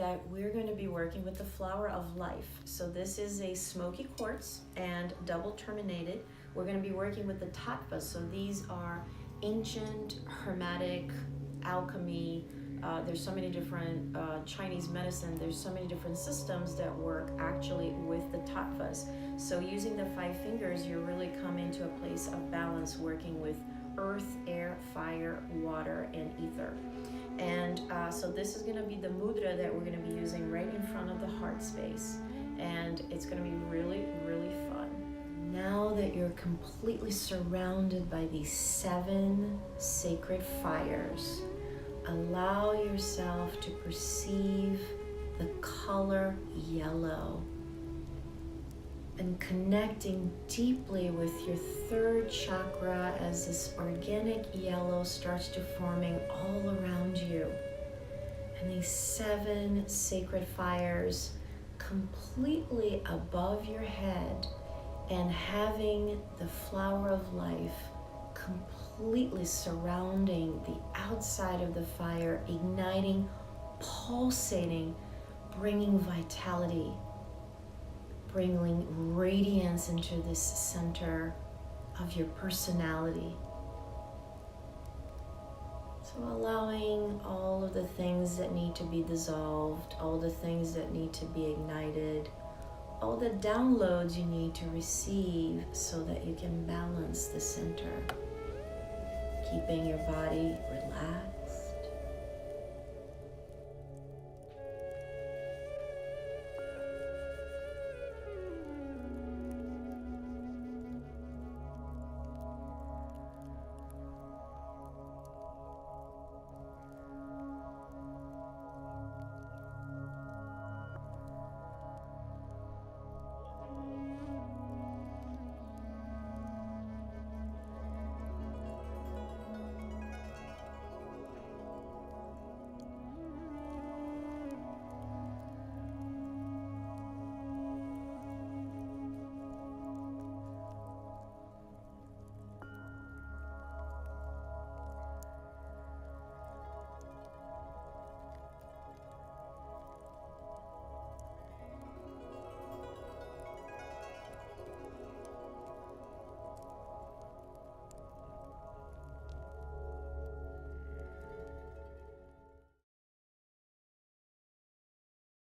that we're going to be working with the flower of life. So this is a smoky quartz and double terminated. We're going to be working with the tattvas. So these are ancient hermetic alchemy. There's so many different Chinese medicine. There's so many different systems that work actually with the tattvas. So using the 5 fingers, you're really coming to a place of balance, working with earth, air, fire, water, and ether. And so this is going to be the mudra that we're going to be using right in front of the heart space. And it's going to be really, really fun. Now that you're completely surrounded by these 7 sacred fires, allow yourself to perceive the color yellow and connecting deeply with your 3rd chakra as this organic yellow starts to forming all around you. And these 7 sacred fires completely above your head and having the flower of life completely surrounding the outside of the fire, igniting, pulsating, bringing vitality, bringing radiance into this center of your personality. So allowing all of the things that need to be dissolved, all the things that need to be ignited, all the downloads you need to receive so that you can balance the center. Keeping your body relaxed,